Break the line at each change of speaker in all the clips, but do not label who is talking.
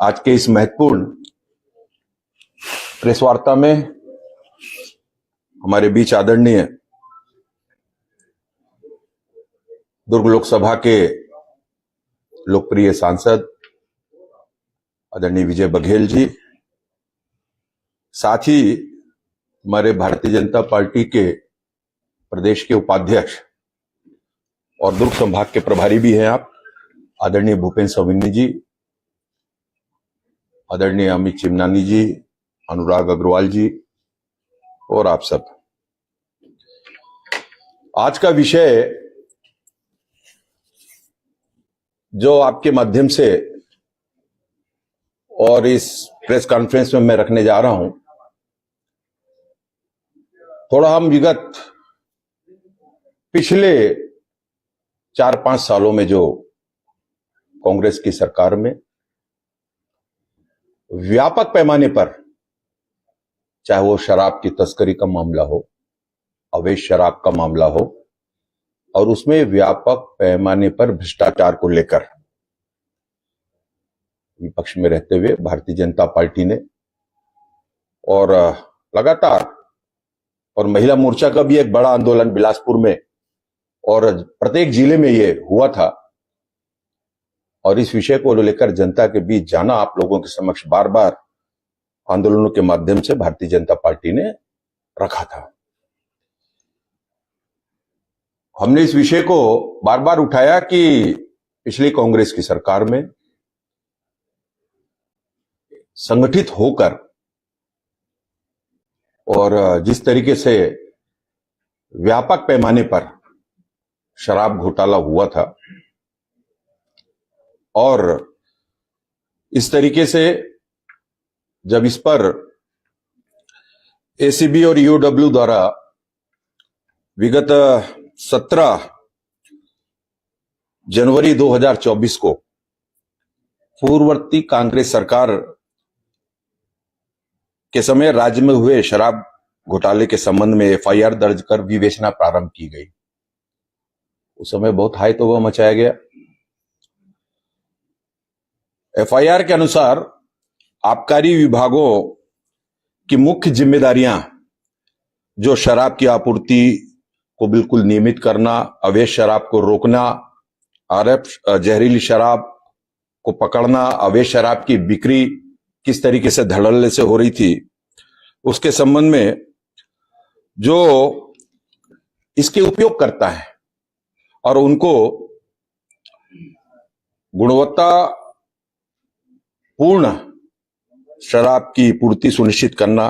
आज के इस महत्वपूर्ण प्रेस वार्ता में हमारे बीच आदरणीय दुर्ग लोकसभा के लोकप्रिय सांसद आदरणीय विजय बघेल जी, साथ ही हमारे भारतीय जनता पार्टी के प्रदेश के उपाध्यक्ष और दुर्ग संभाग के प्रभारी भी हैं आप, आदरणीय भूपेन्द्र सविन्नी जी, आदरणीय अमित चिमनानी जी, अनुराग अग्रवाल जी और आप सब। आज का विषय जो आपके माध्यम से और इस प्रेस कॉन्फ्रेंस में मैं रखने जा रहा हूं, थोड़ा हम विगत पिछले 4-5 सालों में जो कांग्रेस की सरकार में व्यापक पैमाने पर, चाहे वो शराब की तस्करी का मामला हो, अवैध शराब का मामला हो, और उसमें व्यापक पैमाने पर भ्रष्टाचार को लेकर विपक्ष में रहते हुए भारतीय जनता पार्टी ने और लगातार, और महिला मोर्चा का भी एक बड़ा आंदोलन बिलासपुर में और प्रत्येक जिले में ये हुआ था, और इस विषय को लेकर जनता के बीच जाना, आप लोगों के समक्ष बार बार आंदोलनों के माध्यम से भारतीय जनता पार्टी ने रखा था। हमने इस विषय को बार बार उठाया कि पिछली कांग्रेस की सरकार में संगठित होकर और जिस तरीके से व्यापक पैमाने पर शराब घोटाला हुआ था, और इस तरीके से जब इस पर एसीबी और ईओडब्ल्यू द्वारा विगत 17 जनवरी 2024 को पूर्ववर्ती कांग्रेस सरकार के समय राज्य में हुए शराब घोटाले के संबंध में एफआईआर दर्ज कर विवेचना प्रारंभ की गई। उस समय बहुत हाई तौबा मचाया गया। एफआईआर के अनुसार आबकारी विभागों की मुख्य जिम्मेदारियां, जो शराब की आपूर्ति को बिल्कुल नियमित करना, अवैध शराब को रोकना, जहरीली शराब को पकड़ना, अवैध शराब की बिक्री किस तरीके से धड़ल्ले से हो रही थी, उसके संबंध में जो इसके उपयोग करता है और उनको गुणवत्ता पूर्ण शराब की पूर्ति सुनिश्चित करना,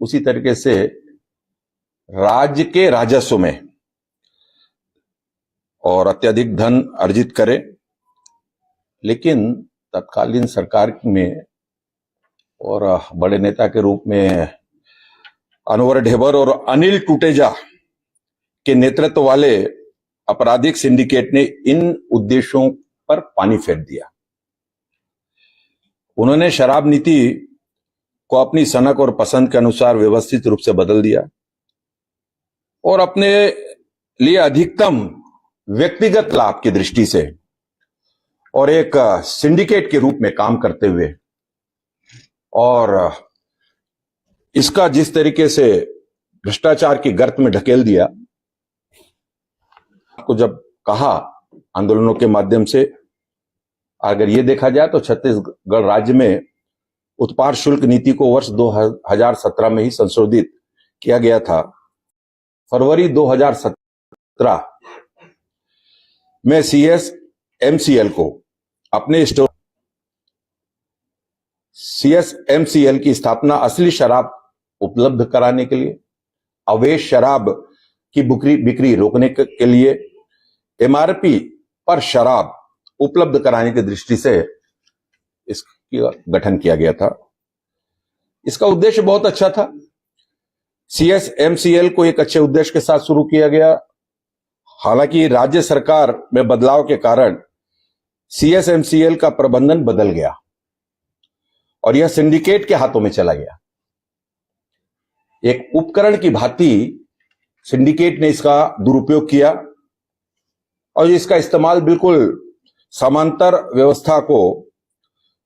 उसी तरीके से राज्य के राजस्व में और अत्यधिक धन अर्जित करे। लेकिन तत्कालीन सरकार में और बड़े नेता के रूप में अनवर ढेबर और अनिल टूटेजा के नेतृत्व वाले आपराधिक सिंडिकेट ने इन उद्देश्यों पर पानी फेर दिया। उन्होंने शराब नीति को अपनी सनक और पसंद के अनुसार व्यवस्थित रूप से बदल दिया और अपने लिए अधिकतम व्यक्तिगत लाभ की दृष्टि से और एक सिंडिकेट के रूप में काम करते हुए, और इसका जिस तरीके से भ्रष्टाचार की गर्त में ढकेल दिया, आपको जब कहा आंदोलनों के माध्यम से, अगर ये देखा जाए तो छत्तीसगढ़ राज्य में उत्पाद शुल्क नीति को वर्ष 2017 में ही संशोधित किया गया था। फरवरी 2017 में सीएसएमसीएल को अपने स्टोर सीएसएमसीएल की स्थापना असली शराब उपलब्ध कराने के लिए, अवैध शराब की बिक्री रोकने के लिए, एमआरपी पर शराब उपलब्ध कराने की दृष्टि से इसका गठन किया गया था। इसका उद्देश्य बहुत अच्छा था। सीएसएमसीएल को एक अच्छे उद्देश्य के साथ शुरू किया गया। हालांकि राज्य सरकार में बदलाव के कारण सीएसएमसीएल का प्रबंधन बदल गया और यह सिंडिकेट के हाथों में चला गया। एक उपकरण की भांति सिंडिकेट ने इसका दुरुपयोग किया और इसका इस्तेमाल बिल्कुल समांतर व्यवस्था को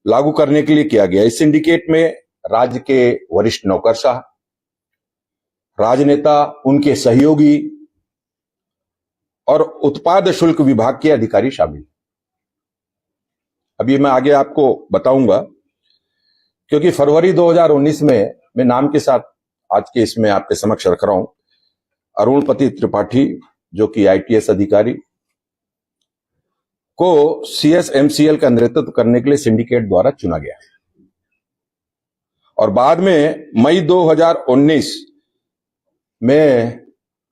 लागू करने के लिए किया गया। इस सिंडिकेट में राज्य के वरिष्ठ नौकरशाह, राजनेता, उनके सहयोगी और उत्पाद शुल्क विभाग के अधिकारी शामिल। अभी मैं आगे आपको बताऊंगा, क्योंकि फरवरी 2019 में मैं नाम के साथ आज के इसमें आपके समक्ष रख रहा हूं अरुणपति त्रिपाठी, जो कि आईटीएस अधिकारी को सीएसएमसीएल का नेतृत्व करने के लिए सिंडिकेट द्वारा चुना गया। और बाद में मई 2019 में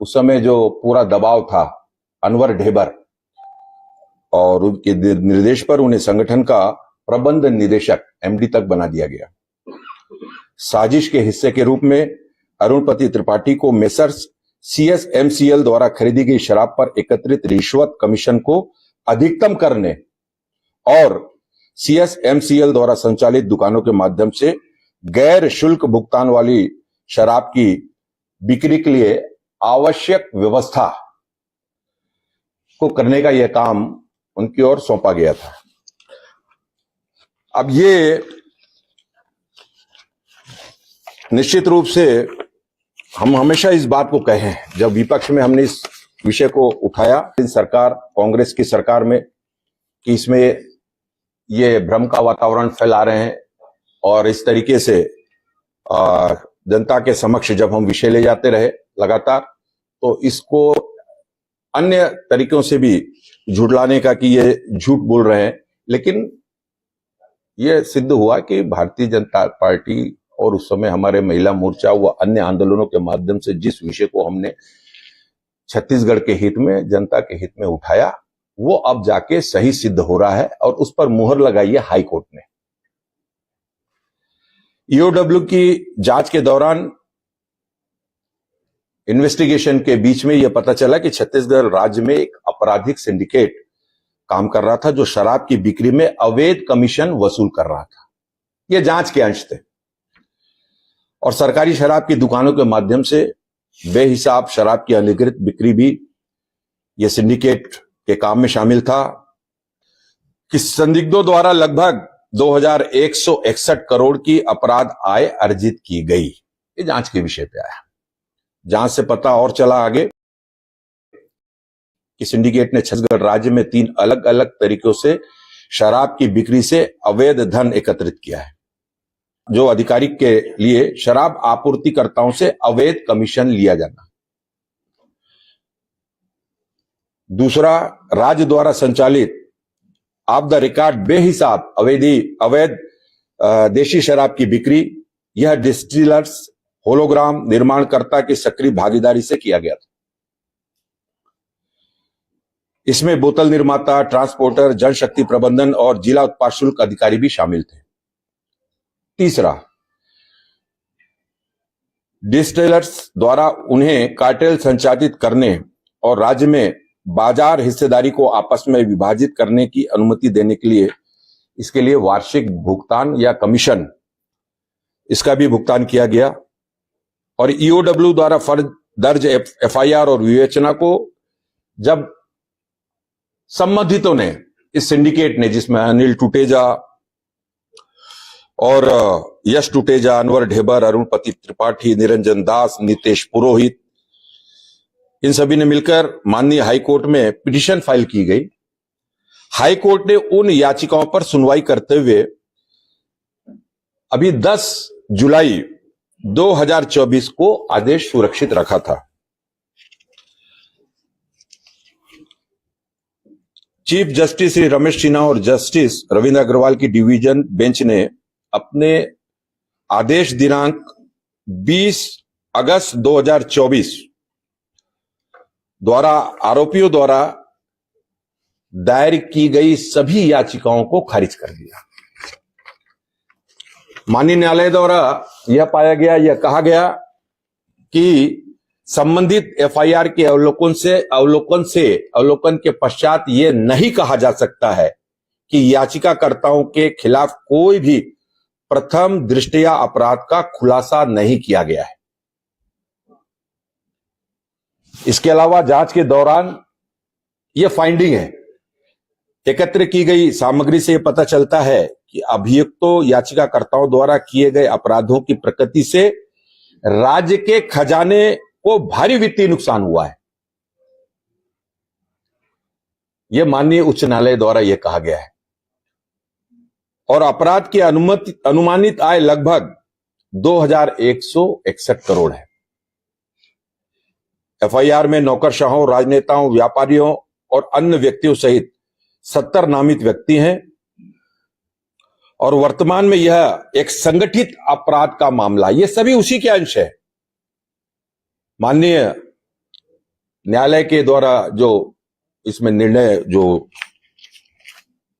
उस समय जो पूरा दबाव था अनवर ढेबर और उनके निर्देश पर उन्हें संगठन का प्रबंध निदेशक एमडी तक बना दिया गया। साजिश के हिस्से के रूप में अरुणपति त्रिपाठी को मेसर्स सीएसएमसीएल द्वारा खरीदी गई शराब पर एकत्रित रिश्वत कमीशन को अधिकतम करने और सीएसएमसीएल द्वारा संचालित दुकानों के माध्यम से गैर शुल्क भुगतान वाली शराब की बिक्री के लिए आवश्यक व्यवस्था को करने का यह काम उनकी ओर सौंपा गया था। अब ये निश्चित रूप से हम हमेशा इस बात को कहे, जब विपक्ष में हमने इस विषय को उठाया सरकार, कांग्रेस की सरकार में, कि इसमें ये भ्रम का वातावरण फैला रहे हैं और इस तरीके से जनता के समक्ष जब हम विषय ले जाते रहे लगातार, तो इसको अन्य तरीकों से भी झुठलाने का कि ये झूठ बोल रहे हैं। लेकिन ये सिद्ध हुआ कि भारतीय जनता पार्टी और उस समय हमारे महिला मोर्चा व अन्य आंदोलनों के माध्यम से जिस विषय को हमने छत्तीसगढ़ के हित में, जनता के हित में उठाया, वो अब जाके सही सिद्ध हो रहा है और उस पर मुहर लगाई है हाई कोर्ट ने। ईओडब्ल्यू की जांच के दौरान इन्वेस्टिगेशन के बीच में यह पता चला कि छत्तीसगढ़ राज्य में एक आपराधिक सिंडिकेट काम कर रहा था जो शराब की बिक्री में अवैध कमीशन वसूल कर रहा था। यह जांच के अंश थे और सरकारी शराब की दुकानों के माध्यम से बेहिसाब शराब की अनधिकृत बिक्री भी यह सिंडिकेट के काम में शामिल था। कि संदिग्धों द्वारा लगभग 2161 करोड़ की अपराध आय अर्जित की गई। ये जांच के विषय पे आया। जांच से पता और चला आगे कि सिंडिकेट ने छत्तीसगढ़ राज्य में 3 अलग अलग तरीकों से शराब की बिक्री से अवैध धन एकत्रित किया है। जो अधिकारी के लिए शराब आपूर्तिकर्ताओं से अवैध कमीशन लिया जाना। दूसरा, राज्य द्वारा संचालित ऑफ द रिकॉर्ड बेहिसाब अवैध देशी शराब की बिक्री, यह डिस्टिलर्स, होलोग्राम निर्माणकर्ता की सक्रिय भागीदारी से किया गया था। इसमें बोतल निर्माता, ट्रांसपोर्टर, जनशक्ति प्रबंधन और जिला उत्पाद शुल्क अधिकारी भी शामिल थे। तीसरा, डिस्टिलर्स द्वारा उन्हें कार्टेल संचालित करने और राज्य में बाजार हिस्सेदारी को आपस में विभाजित करने की अनुमति देने के लिए इसके लिए वार्षिक भुगतान या कमीशन, इसका भी भुगतान किया गया। और ईओडब्ल्यू द्वारा फर्ज दर्ज एफआईआर और विवेचना को जब संबंधितों ने, इस सिंडिकेट ने, जिसमें अनिल टुटेजा और यश टुटेजा, अनवर ढेबर, अरुणपति त्रिपाठी, निरंजन दास, नितेश पुरोहित, इन सभी ने मिलकर माननीय हाईकोर्ट में पिटीशन फाइल की गई। हाईकोर्ट ने उन याचिकाओं पर सुनवाई करते हुए अभी 10 जुलाई 2024 को आदेश सुरक्षित रखा था। चीफ जस्टिस श्री रमेश सिन्हा और जस्टिस रविंद्र अग्रवाल की डिवीजन बेंच ने अपने आदेश दिनांक 20 अगस्त 2024 द्वारा आरोपियों द्वारा दायर की गई सभी याचिकाओं को खारिज कर दिया। माननीय न्यायालय द्वारा यह पाया गया, यह कहा गया कि संबंधित एफआईआर के अवलोकन के पश्चात यह नहीं कहा जा सकता है कि याचिकाकर्ताओं के खिलाफ कोई भी प्रथम दृष्टया अपराध का खुलासा नहीं किया गया है। इसके अलावा जांच के दौरान यह फाइंडिंग है, एकत्र की गई सामग्री से यह पता चलता है कि अभियुक्तों याचिकाकर्ताओं द्वारा किए गए अपराधों की प्रकृति से राज्य के खजाने को भारी वित्तीय नुकसान हुआ है। यह माननीय उच्च न्यायालय द्वारा यह कहा गया है। और अपराध की अनुमानित आय लगभग 2161 करोड़ है। एफआईआर में नौकरशाहों, राजनेताओं, व्यापारियों और अन्य व्यक्तियों सहित 70 नामित व्यक्ति हैं और वर्तमान में यह एक संगठित अपराध का मामला, ये सभी उसी के अंश है। माननीय न्यायालय के द्वारा जो इसमें निर्णय जो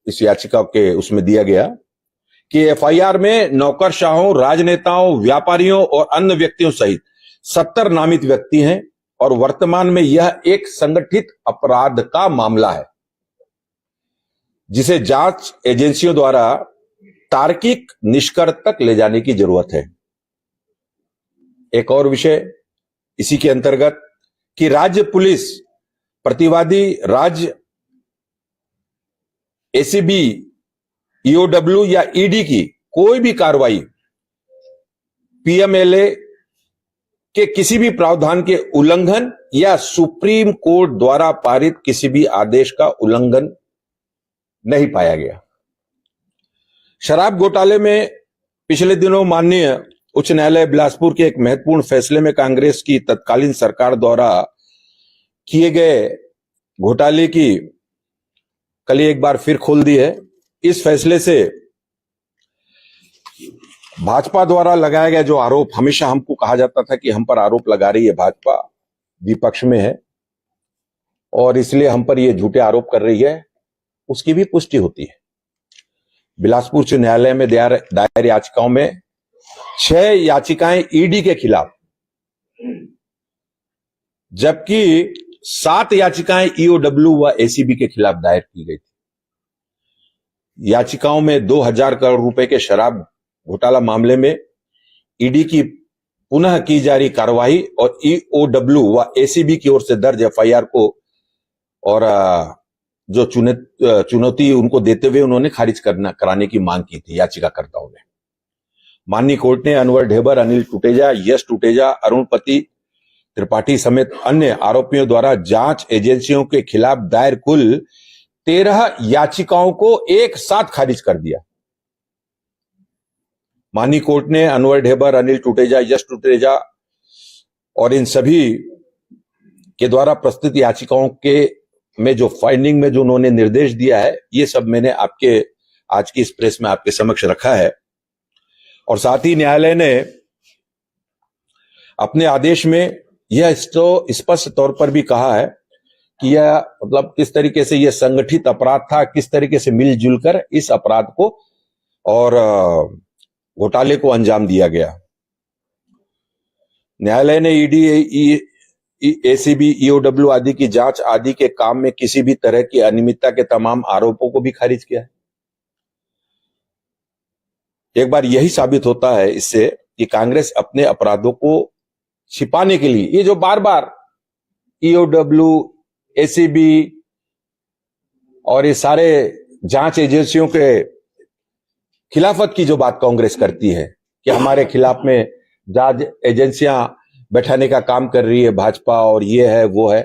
इस याचिका के उसमें दिया गया कि एफआईआर में नौकरशाहों, राजनेताओं, व्यापारियों और अन्य व्यक्तियों सहित 70 नामित व्यक्ति हैं और वर्तमान में यह एक संगठित अपराध का मामला है जिसे जांच एजेंसियों द्वारा तार्किक निष्कर्ष तक ले जाने की जरूरत है। एक और विषय इसी के अंतर्गत कि राज्य पुलिस प्रतिवादी राज्य एसीबी, ईओडब्ल्यू या ईडी की कोई भी कार्रवाई पीएमएलए के किसी भी प्रावधान के उल्लंघन या सुप्रीम कोर्ट द्वारा पारित किसी भी आदेश का उल्लंघन नहीं पाया गया। शराब घोटाले में पिछले दिनों माननीय उच्च न्यायालय बिलासपुर के एक महत्वपूर्ण फैसले में कांग्रेस की तत्कालीन सरकार द्वारा किए गए घोटाले की कली एक बार फिर खोल दी है। इस फैसले से भाजपा द्वारा लगाया गया जो आरोप, हमेशा हमको कहा जाता था कि हम पर आरोप लगा रही है भाजपा, विपक्ष में है और इसलिए हम पर ये झूठे आरोप कर रही है, उसकी भी पुष्टि होती है। बिलासपुर उच्च न्यायालय में दायर याचिकाओं में 6 याचिकाएं ईडी के खिलाफ जबकि 7 याचिकाएं ईओडब्ल्यू व एसीबी के खिलाफ दायर की गई थी। याचिकाओं में 2000 करोड़ रुपए के शराब घोटाला मामले में ईडी की पुनः की जा रही कार्रवाई और ईओडब्ल्यू व एसीबी की ओर से दर्ज एफआईआर को और जो चुनौती उनको देते हुए उन्होंने खारिज कराने की मांग की थी याचिकाकर्ताओं ने। माननीय कोर्ट ने अनवर ढेबर, अनिल टुटेजा, यश टुटेजा, अरुणपति त्रिपाठी समेत अन्य आरोपियों द्वारा जांच एजेंसियों के खिलाफ दायर कुल 13 याचिकाओं को एक साथ खारिज कर दिया। माननीय कोर्ट ने अनवर ढेबर, अनिल टुटेजा, यश टुटेजा और इन सभी के द्वारा प्रस्तुत याचिकाओं के में जो फाइंडिंग में जो उन्होंने निर्देश दिया है, ये सब मैंने आपके आज की इस प्रेस में आपके समक्ष रखा है। और साथ ही न्यायालय ने अपने आदेश में यह स्पष्ट तौर पर भी कहा है कि यह मतलब किस तरीके से यह संगठित अपराध था, किस तरीके से मिलजुल कर इस अपराध को और घोटाले को अंजाम दिया गया। न्यायालय ने ईडी, एसीबी, ईओडब्ल्यू आदि की जांच आदि के काम में किसी भी तरह की अनियमितता के तमाम आरोपों को भी खारिज किया है। एक बार यही साबित होता है इससे कि कांग्रेस अपने अपराधों को छिपाने के लिए ये जो बार बार ईओडब्ल्यू, एसीबी और ये सारे जांच एजेंसियों के खिलाफत की जो बात कांग्रेस करती है कि हमारे खिलाफ में जांच एजेंसियां बैठाने का काम कर रही है भाजपा और ये है वो है,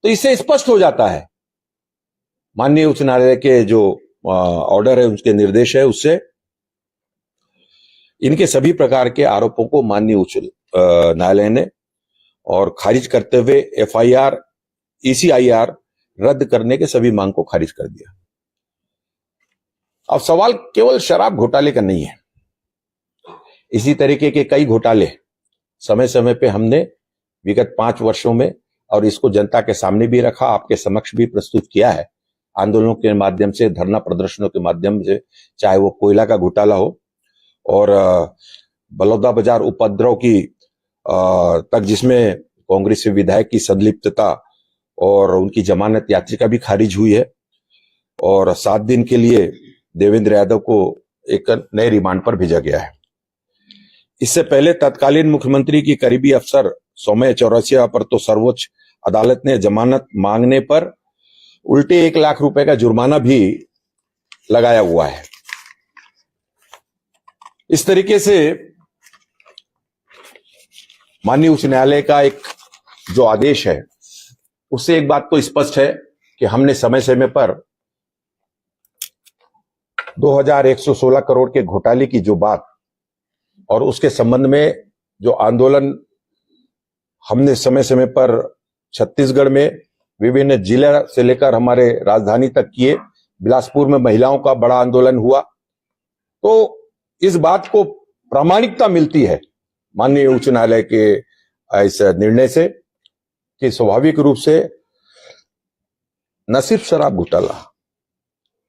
तो इससे स्पष्ट हो जाता है माननीय उच्च न्यायालय के जो ऑर्डर है, उसके निर्देश है, उससे इनके सभी प्रकार के आरोपों को माननीय उच्च न्यायालय ने और खारिज करते हुए एफआईआर, ईसीआईआर रद्द करने के सभी मांग को खारिज कर दिया। अब सवाल केवल शराब घोटाले का नहीं है, इसी तरीके के कई घोटाले समय समय पे हमने विगत 5 वर्षों में और इसको जनता के सामने भी रखा, आपके समक्ष भी प्रस्तुत किया है, आंदोलनों के माध्यम से, धरना प्रदर्शनों के माध्यम से, चाहे वो कोयला का घोटाला हो और बलौदा बाजार उपद्रव की तक जिसमें कांग्रेस के विधायक की संलिप्तता और उनकी जमानत याचिका भी खारिज हुई है और 7 दिन के लिए देवेंद्र यादव को एक नए रिमांड पर भेजा गया है। इससे पहले तत्कालीन मुख्यमंत्री की करीबी अफसर सौम्या चौरसिया पर तो सर्वोच्च अदालत ने जमानत मांगने पर उल्टे 1 लाख रुपए का जुर्माना भी लगाया हुआ है। इस तरीके से माननीय उच्च न्यायालय का एक जो आदेश है उससे एक बात तो स्पष्ट है कि हमने समय समय पर 2116 करोड़ के घोटाले की जो बात और उसके संबंध में जो आंदोलन हमने समय समय पर छत्तीसगढ़ में विभिन्न जिला से लेकर हमारे राजधानी तक किए, बिलासपुर में महिलाओं का बड़ा आंदोलन हुआ, तो इस बात को प्रामाणिकता मिलती है माननीय उच्च न्यायालय के इस निर्णय से कि स्वाभाविक रूप से न सिर्फ शराब घोटाला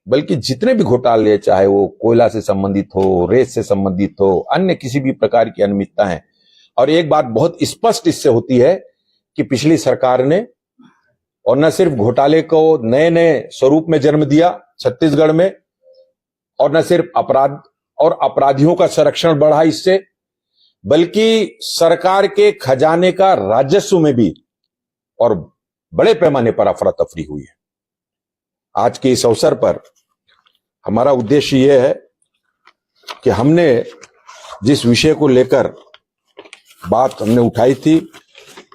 बल्कि जितने भी घोटाले, चाहे वो कोयला से संबंधित हो, रेत से संबंधित हो, अन्य किसी भी प्रकार की अनियमितता है। और एक बात बहुत स्पष्ट इससे होती है कि पिछली सरकार ने और न सिर्फ घोटाले को नए नए स्वरूप में जन्म दिया छत्तीसगढ़ में, और न सिर्फ अपराध और अपराधियों का संरक्षण बढ़ा इससे, बल्कि सरकार के खजाने का राजस्व में भी और बड़े पैमाने पर अफरा तफरी हुई है। आज के इस अवसर पर हमारा उद्देश्य यह है कि हमने जिस विषय को लेकर बात हमने उठाई थी,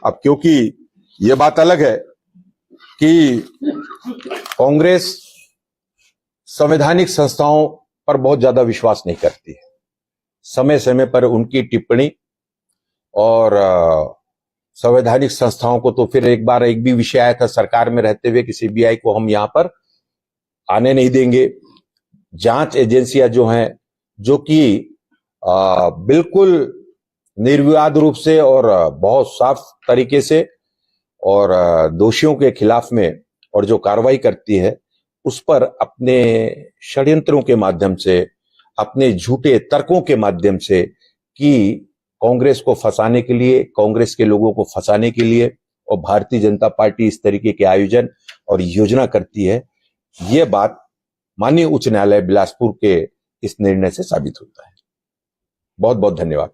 अब क्योंकि यह बात अलग है कि कांग्रेस संवैधानिक संस्थाओं पर बहुत ज्यादा विश्वास नहीं करती है। समय समय पर उनकी टिप्पणी और संवैधानिक संस्थाओं को तो फिर एक बार एक भी विषय आया था सरकार में रहते हुए कि सीबीआई को हम यहां पर आने नहीं देंगे। जांच एजेंसियां जो हैं, जो कि बिल्कुल निर्विवाद रूप से और बहुत साफ तरीके से और दोषियों के खिलाफ में और जो कार्रवाई करती है उस पर अपने षड्यंत्रों के माध्यम से, अपने झूठे तर्कों के माध्यम से कि कांग्रेस को फंसाने के लिए, कांग्रेस के लोगों को फंसाने के लिए और भारतीय जनता पार्टी इस तरीके के आयोजन और योजना करती है, यह बात माननीय उच्च न्यायालय बिलासपुर के इस निर्णय से साबित होता है। बहुत बहुत धन्यवाद।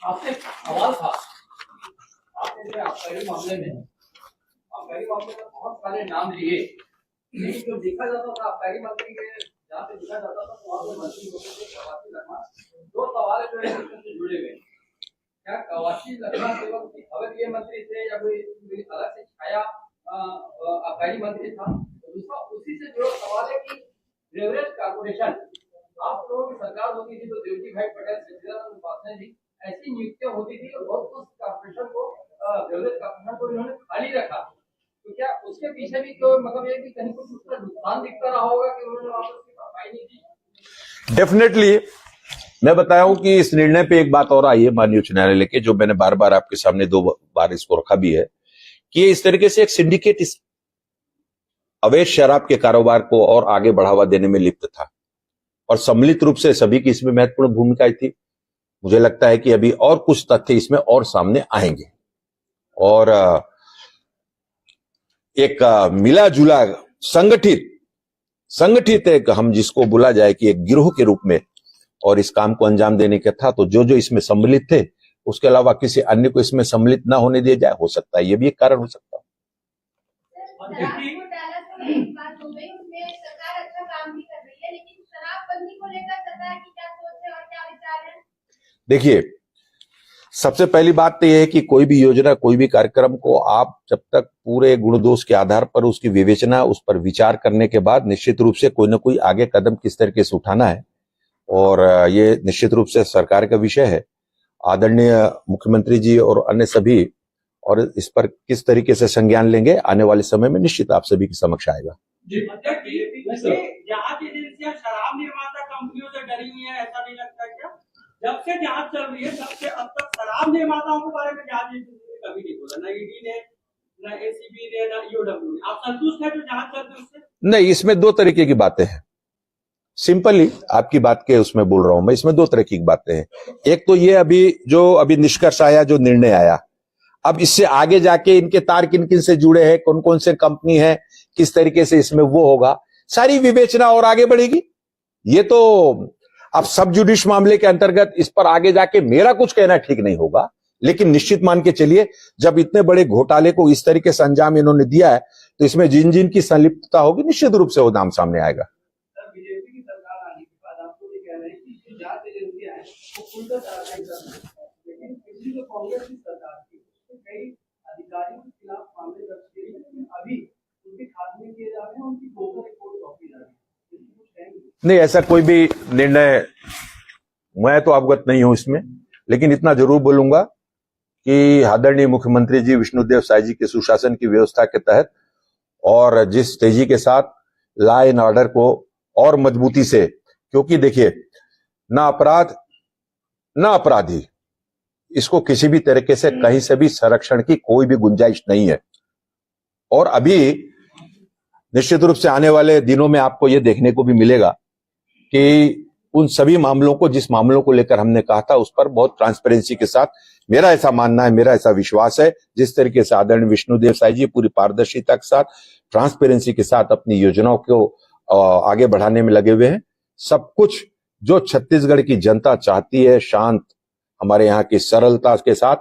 आपसे एक सवाल था, आपने आबकारी मामले में बहुत सारे नाम लिए, लेकिन जो देखा जाता था आबकारी मंत्री के जहाँ पे देखा जाता था तो वहाँ पे मंत्री होते थे कवासी लखमा। दो सवाल जो है इससे जुड़े हुए, क्या कवासी लखमा केवल अवैध मंत्री थे या कोई अलग से छाया आबकारी मंत्री था? दूसरा उसी से जुड़ा सवाल है कि रेवरेज कॉर्पोरेशन आप लोगों की सरकार होती थी तो देवजी भाई पटेल, सचिदानंद उपाध्याय जी ऐसी नियुक्तियां होती थी और उस कॉर्पोरेशन को रेवरेज कॉर्पोरेशन को इन्होंने खाली रखा, तो क्या उसके पीछे भी तो मतलब ये कि कहीं कुछ उसका नुकसान दिखता रहा होगा कि उन्होंने वहां पर उसकी सफाई नहीं की?
डेफिनेटली मैं बताया हूं कि इस निर्णय पे एक बात और आई है माननीय उच्च न्यायालय के, जो मैंने बार बार आपके सामने 2 बार इसको रखा भी है कि ये इस तरीके से एक सिंडिकेट इस अवैध शराब के कारोबार को और आगे बढ़ावा देने में लिप्त था और सम्मिलित रूप से सभी की इसमें महत्वपूर्ण भूमिका थी। मुझे लगता है कि अभी और कुछ तथ्य इसमें और सामने आएंगे और एक मिला जुला संगठित एक, हम जिसको बोला जाए कि एक गिरोह के रूप में और इस काम को अंजाम देने का था। तो जो जो इसमें सम्मिलित थे उसके अलावा किसी अन्य को इसमें सम्मिलित ना होने दिया जाए, हो सकता है ये भी एक कारण हो सकता है। देखिए, सबसे पहली बात तो यह है कि कोई भी योजना, कोई भी कार्यक्रम को आप जब तक पूरे गुण दोष के आधार पर उसकी विवेचना, उस पर विचार करने के बाद निश्चित रूप से कोई ना कोई आगे कदम किस तरीके से उठाना है, और ये निश्चित रूप से सरकार का विषय है। आदरणीय मुख्यमंत्री जी और अन्य सभी और इस पर किस तरीके से संज्ञान लेंगे, आने वाले समय में निश्चित आप सभी के समक्ष आएगा।
शराब निर्माता कंपनियों से डरी हुई है, ऐसा नहीं लगता क्या? जब से जांच चल रही है तब से अब तक शराब निर्माताओं के बारे में जांच कभी नहीं बोला, ना ईडी ने, ना एसीबी ने, ना ईओडब्ल्यू ने। आप संतुष्ट हैं जो जांच चल रही है उससे?
नहीं, इसमें 2 तरीके की बातें हैं। सिंपली आपकी बात के उसमें बोल रहा हूं मैं, इसमें 2 तरह की बातें हैं। एक तो ये अभी निष्कर्ष आया, जो निर्णय आया, अब इससे आगे जाके इनके तार किन किन से जुड़े हैं, कौन कौन से कंपनी है, किस तरीके से इसमें वो होगा, सारी विवेचना और आगे बढ़ेगी। ये तो अब सब जुडिश मामले के अंतर्गत इस पर आगे जाके मेरा कुछ कहना ठीक नहीं होगा, लेकिन निश्चित मान के चलिए जब इतने बड़े घोटाले को इस तरीके से अंजाम इन्होंने दिया है तो इसमें जिन जिन की संलिप्तता होगी निश्चित रूप से वो नाम सामने आएगा।
बीजेपी की सरकार आने के बाद आपको ये कह रहे हैं कि जांच एजेंसी वो खुलकर कार्रवाई करना है। लेकिन पिछली जो कांग्रेस की सरकार थी उसमें कई अधिकारियों के खिलाफ मामले दर्ज किए गए, लेकिन अभी उनके खात्मे किए जा रहे हैं, उनकी गोबर रिपोर्ट सौंपी जा रही है। इसमें कुछ कहेंगे?
नहीं, ऐसा कोई भी निर्णय मैं तो अवगत नहीं हूं इसमें, लेकिन इतना जरूर बोलूंगा कि आदरणीय मुख्यमंत्री जी विष्णुदेव साय जी के सुशासन की व्यवस्था के तहत और जिस तेजी के साथ लॉ एंड ऑर्डर को और मजबूती से, क्योंकि देखिए ना अपराध ना अपराधी, इसको किसी भी तरीके से कहीं से भी संरक्षण की कोई भी गुंजाइश नहीं है। और अभी निश्चित रूप से आने वाले दिनों में आपको यह देखने को भी मिलेगा कि उन सभी मामलों को, जिस मामलों को लेकर हमने कहा था, उस पर बहुत ट्रांसपेरेंसी के साथ, मेरा ऐसा मानना है, मेरा ऐसा विश्वास है, जिस तरीके से आदरणीय विष्णुदेव साय जी पूरी पारदर्शिता के साथ, ट्रांसपेरेंसी के साथ अपनी योजनाओं को आगे बढ़ाने में लगे हुए हैं। सब कुछ जो छत्तीसगढ़ की जनता चाहती है, शांत, हमारे यहाँ की सरलता के साथ,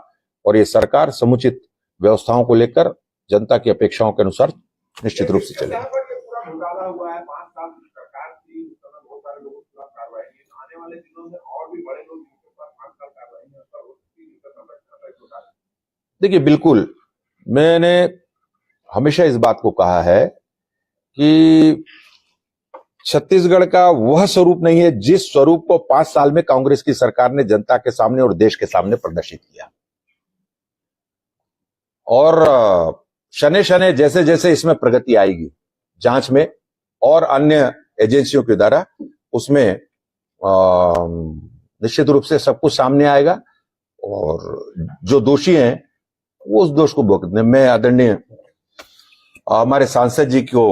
और ये सरकार समुचित व्यवस्थाओं को लेकर जनता की अपेक्षाओं के अनुसार निश्चित रूप से चलेगी।
पूरा घोटाला हुआ है, 5 साल की सरकार थी, उस समय बहुत सारे लोगों के खिलाफ कार्रवाई की। आने वाले दिनों में और भी बड़े लोग जिनके ऊपर 5 साल कार्रवाई है, पर हो सकती है जिनका संरक्षण है घोटाला।
देखिए, बिल्कुल मैंने हमेशा इस बात को कहा है कि छत्तीसगढ़ का वह स्वरूप नहीं है जिस स्वरूप को 5 साल में कांग्रेस की सरकार ने जनता के सामने और देश के सामने प्रदर्शित किया। और शने शने जैसे जैसे इसमें प्रगति आएगी जांच में और अन्य एजेंसियों के द्वारा, उसमें निश्चित रूप से सब कुछ सामने आएगा और जो दोषी हैं वो उस दोष को भुगतने। मैं आदरणीय हमारे सांसद जी को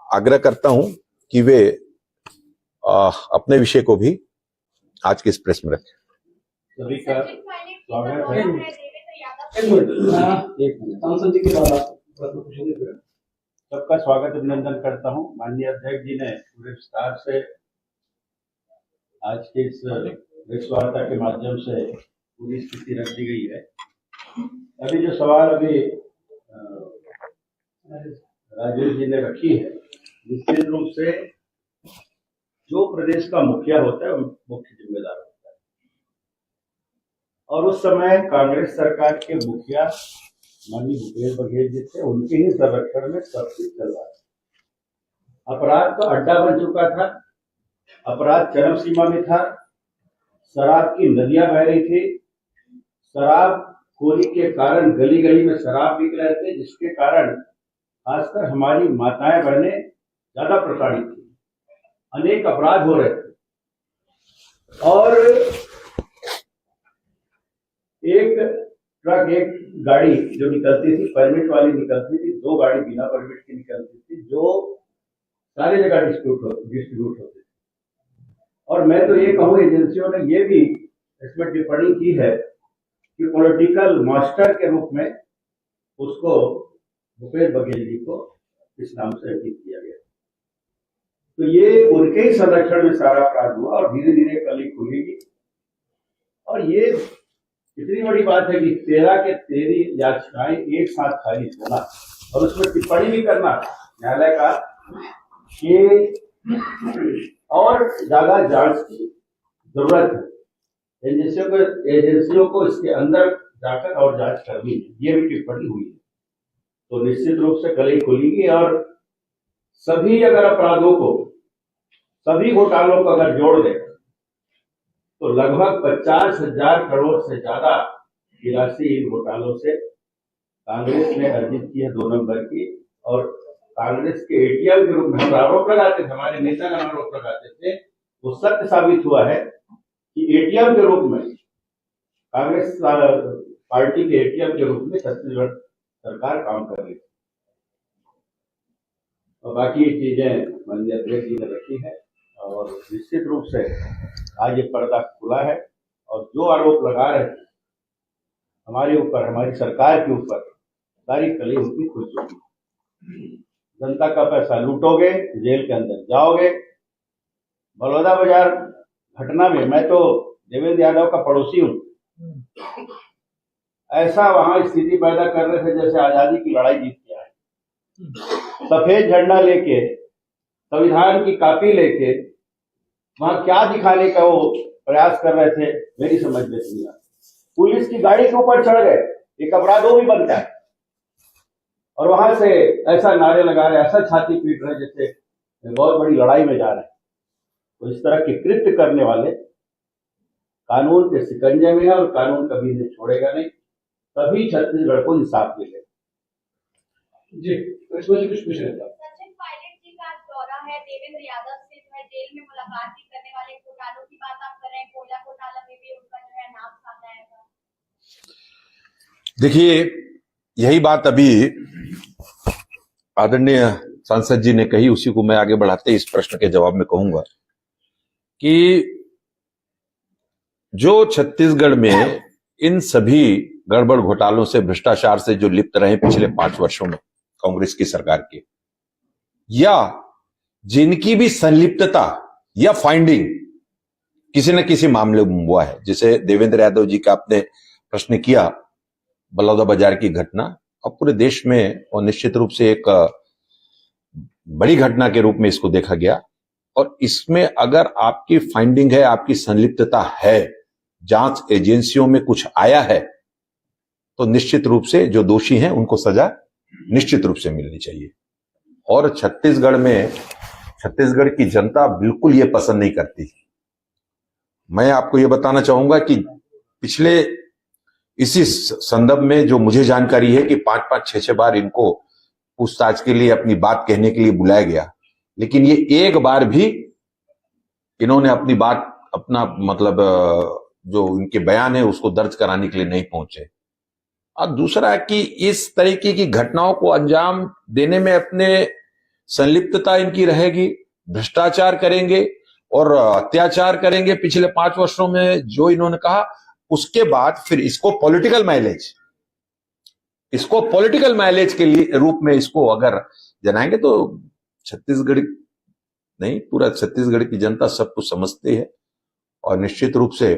आग्रह करता हूं कि वे अपने विषय को भी आज के इस प्रेस में रखें।
सभी का स्वागत है।
एक मिनट, सांसद जी के बाद आप प्रश्न पूछेंगे।
सबका स्वागत अभिनंदन करता हूं। माननीय अध्यक्ष जी ने पूरे विस्तार से आज के इस प्रेस वार्ता के माध्यम से पूरी स्थिति रख दी गई है। अभी जो सवाल राजेश जी ने रखी है, निश्चित रूप से जो प्रदेश का मुखिया होता है मुख्य जिम्मेदार होता है, और उस समय कांग्रेस सरकार के मुखिया माननीय भूपेश बघेल जी थे, उनके ही संरक्षण में सब कुछ चल रहा था। अपराध का अड्डा बन चुका था, अपराध चरम सीमा में था, शराब की नदियां बह रही थी, शराब खोरी के कारण गली गली में शराब बिक रहे थे, जिसके कारण खासकर हमारी माताएं बहनें ज्यादा प्रताड़ित थी, अनेक अपराध हो रहे थे। और एक ट्रक, एक गाड़ी जो निकलती थी, परमिट वाली निकलती थी, 2 गाड़ी बिना परमिट की निकलती थी, जो सारी जगह डिस्ट्रीब्यूट होते थे। और मैं तो ये कहूँ, एजेंसियों ने ये भी इसमें टिप्पणी की है कि पॉलिटिकल मास्टर के रूप में उसको भूपेश बघेल जी को इस नाम से अंकित किया गया। तो ये उनके ही संरक्षण में सारा अपराध हुआ और धीरे धीरे कली खुलेगी। और ये इतनी बड़ी बात है कि 13 के 13 याचिकाएं एक साथ खारिज होना और उसमें टिप्पणी भी करना न्यायालय का कि और ज्यादा जांच की जरूरत है, एजेंसियों को इसके अंदर जाकर और जांच करनी है, ये भी टिप्पणी हुई है। तो निश्चित रूप से कली खुलेगी और सभी अगर अपराधों को, सभी घोटालों को अगर जोड़ दें तो लगभग 50,000 करोड़ से ज्यादा की राशि इन घोटालों से कांग्रेस ने अर्जित की है, 2 नंबर की। और कांग्रेस के एटीएम के रूप में हम आरोप लगाते थे, हमारे नेता का आरोप लगाते थे, वो सत्य साबित हुआ है कि एटीएम के रूप में, कांग्रेस पार्टी के एटीएम के रूप में छत्तीसगढ़ सरकार काम कर रही है। और बाकी चीजें माननीय अध्यक्ष जी ने रखी है और निश्चित रूप से आज ये पर्दा खुला है और जो आरोप लगा रहे थे हमारे ऊपर, हमारी सरकार के ऊपर, सारी कली उनकी खुल चुकी। जनता का पैसा लूटोगे, जेल के अंदर जाओगे। बलौदा बाजार घटना में मैं तो देवेंद्र यादव का पड़ोसी हूं, ऐसा वहां स्थिति पैदा कर रहे थे जैसे आजादी की लड़ाई जीत के आए। सफेद झंडा लेके, संविधान की कॉपी लेके, वहां क्या दिखाने का वो प्रयास कर रहे थे, मेरी समझ में नहीं आता। पुलिस की गाड़ी के ऊपर चढ़ गए, एक अपराधों भी बनता है, और वहां से ऐसा नारे लगा रहे, ऐसा छाती पीट रहे जैसे बहुत बड़ी लड़ाई में जा रहे हैं। तो इस तरह के कृत्य करने वाले कानून के शिकंजे में है, और कानून कभी इन्हें छोड़ेगा नहीं, तभी छत्तीसगढ़ को इंसाफ मिलेगा।
जी इसमें से कुछ पूछ रहे थे आप।
सचिन पायलट जी का आज दौरा है, देवेंद्र यादव से जो है जेल में मुलाकात भी करने वाले घोटालों की बात आप कर रहे हैं, कोयला घोटाला में भी उनका जो है नाम सामने आएगा।
देखिए, यही बात अभी आदरणीय सांसद जी ने कही, उसी को मैं आगे बढ़ाते इस प्रश्न के जवाब में कहूंगा कि जो छत्तीसगढ़ में इन सभी गड़बड़ घोटालों से, भ्रष्टाचार से जो लिप्त रहे पिछले 5 वर्षों में कांग्रेस की सरकार के, या जिनकी भी संलिप्तता या फाइंडिंग किसी न किसी मामले में हुआ है, जैसे देवेंद्र यादव जी का आपने प्रश्न किया, बलौदाबाजार की घटना, अब पूरे देश में और निश्चित रूप से एक बड़ी घटना के रूप में इसको देखा गया। और इसमें अगर आपकी फाइंडिंग है, आपकी संलिप्तता है, जांच एजेंसियों में कुछ आया है, तो निश्चित रूप से जो दोषी हैं उनको सजा निश्चित रूप से मिलनी चाहिए। और छत्तीसगढ़ की जनता बिल्कुल ये पसंद नहीं करती। मैं आपको ये बताना चाहूंगा कि पिछले इसी संदर्भ में जो मुझे जानकारी है कि 5-5, 6-6 बार इनको पूछताछ के लिए, अपनी बात कहने के लिए बुलाया गया, लेकिन ये एक बार भी इन्होंने अपनी बात, अपना मतलब जो इनके बयान है उसको दर्ज कराने के लिए नहीं पहुंचे। और दूसरा कि इस तरीके की घटनाओं को अंजाम देने में अपने संलिप्तता इनकी रहेगी, भ्रष्टाचार करेंगे और अत्याचार करेंगे पिछले 5 वर्षों में जो इन्होंने कहा, उसके बाद फिर इसको पॉलिटिकल माइलेज के लिए रूप में इसको अगर जनाएंगे तो छत्तीसगढ़ नहीं, पूरा छत्तीसगढ़ की जनता सब कुछ समझती है। और निश्चित रूप से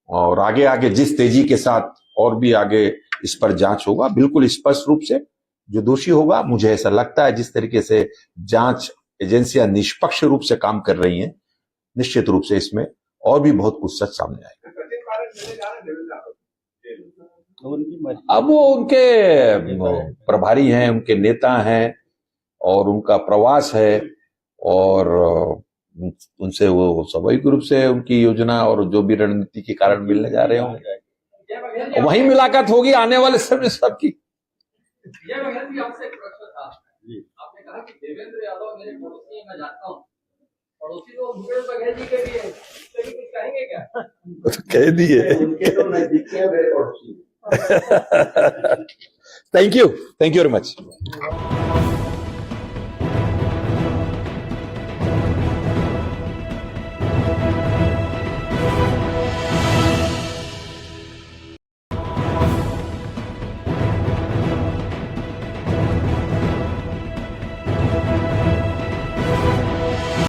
और आगे जिस तेजी के साथ और भी आगे इस पर जांच होगा, बिल्कुल स्पष्ट रूप से जो दोषी होगा, मुझे ऐसा लगता है जिस तरीके से जांच एजेंसियां निष्पक्ष रूप से काम कर रही हैं, निश्चित रूप से इसमें और भी बहुत कुछ सच सामने आएगा।
सचिन पायलट चले जा रहे हैं देवेंद्र यादव जेल।
अब वो उनके प्रभारी हैं, उनके नेता हैं, और उनका प्रवास है, और उनसे वो स्वाभाविक रूप से उनकी योजना और जो भी रणनीति के कारण मिलने जा रहे होंगे, वहीं मुलाकात होगी आने वाले समय सबकी।
ये बघेल जी, आपसे एक प्रश्न था। आपने कहा कि देवेंद्र यादव मेरे पड़ोसी हैं, मैं जानता हूँ, पड़ोसी तो भूपेश बघेल जी के भी है, इससे भी कुछ कहेंगे क्या?
कह दिए,
उनके तो नजदीकी है, मेरे पड़ोसी।
Thank you very much.